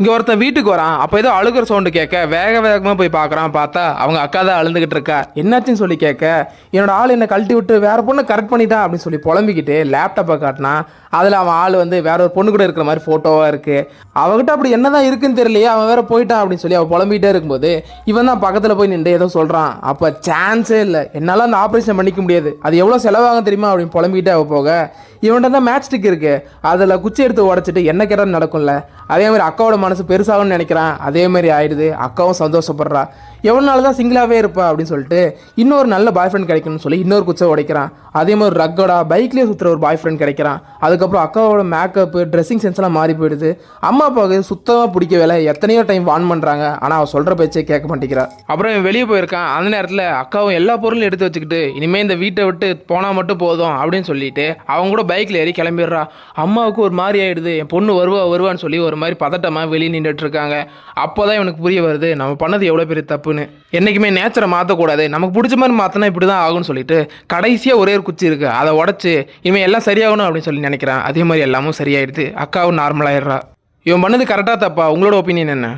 இங்கே ஒருத்தன் வீட்டுக்கு வரான். அப்போ ஏதோ அழுகிற சவுண்டு கேட்க வேகமாக போய் பார்க்குறான். பார்த்தா அவங்க அக்கா தான் அழுந்துகிட்டு இருக்கா. என்னாச்சுன்னு சொல்லி கேட்க, என்னோட ஆள் என்னை கழட்டி விட்டு வேற பொண்ணை கரெக்ட் பண்ணிட்டான் அப்படின்னு சொல்லி புலம்பிக்கிட்டு லேப்டாப்பை காட்டினா அதில் அவன் ஆள் வந்து வேற ஒரு பொண்ணு கூட இருக்கிற மாதிரி ஃபோட்டோவாக இருக்குது. அவகிட்ட அப்படி என்னதான் இருக்குன்னு தெரியலையே, அவன் வேற போயிட்டான் அப்படின்னு சொல்லி அவன் புலம்பிகிட்டே இருக்கும்போது இவன் தான் பக்கத்தில் போய் நின்று ஏதோ சொல்கிறான். அப்போ சான்ஸே இல்லை, என்னால் அந்த ஆப்ரேஷன் பண்ணிக்க முடியாது, அது எவ்வளோ செலவாகும் தெரியுமா அப்படின்னு புலம்பிக்கிட்டே அவ போக, இவன்கிட்ட தான் மேட்ச் ஸ்டிக் இருக்கு, அதில் குச்சி எடுத்து உடச்சிட்டு என்ன கேட்டாலும் நடக்கும்ல. அதே மாதிரி அக்காவோட மனசு பெருசாகும்னு நினைக்கிறான். அதே மாதிரி ஆயிடுது. அக்காவும் சந்தோஷப்படுறா. எவ்வளோ நாள் தான் சிங்கிளாகவே இருப்பா அப்படின்னு சொல்லிட்டு இன்னொரு நல்ல பாய் ஃப்ரெண்ட் கிடைக்கணும்னு சொல்லி இன்னொரு குச்சை உடைக்கிறான். அதே மாதிரி ரக்கோடா பைக்லேயே சுற்றுற ஒரு பாய் ஃப்ரெண்ட் கிடைக்கிறான். அதுக்கப்புறம் அக்காவோட மேக்கப்பு ட்ரெஸ்ஸிங் சென்ஸ்லாம் மாறி போயிடுது. அம்மா அப்பாவுக்கு சுத்தமாக பிடிக்கவே எத்தனையோ டைம் வான் பண்ணுறாங்க, ஆனால் அவள் சொல்கிற பேச்சே கேட்க மாட்டேங்கிறா. அப்புறம் இவன் வெளியே போயிருக்கான். அந்த நேரத்தில் அக்காவும் எல்லா பொருளும் எடுத்து வச்சுக்கிட்டு இனிமேல் இந்த வீட்டை விட்டு போனால் மட்டும் போதும் அப்படின்னு சொல்லிட்டு அவங்க கூட பைக்கில் ஏறி கிளம்பிடுறா. அம்மாவுக்கு ஒரு மாதிரி ஆயிடுது. என் பொண்ணு வருவான்னு சொல்லி ஒரு மாதிரி பதட்டமாக வெளியே நின்றுட்டு இருக்காங்க. அப்போ தான் இவனுக்கு புரிய வருது நம்ம பண்ணது எவ்வளோ பெரிய தப்புன்னு. என்றைக்குமே நேச்சரை மாற்றக்கூடாது, நமக்கு பிடிச்ச மாதிரி மாற்றினா இப்படி தான் ஆகும்னு சொல்லிட்டு கடைசியாக ஒரே ஒரு குச்சி இருக்குது, அதை உடச்சி இவன் எல்லாம் சரியாகணும் அப்படின்னு சொல்லி நினைக்கிறான். அதே மாதிரி எல்லாமும் சரியாயிடுது. அக்காவும் நார்மலாகிடுறா. இவன் பண்ணது கரெக்டாக தப்பா? உங்களோட ஒப்பீனியன் என்ன?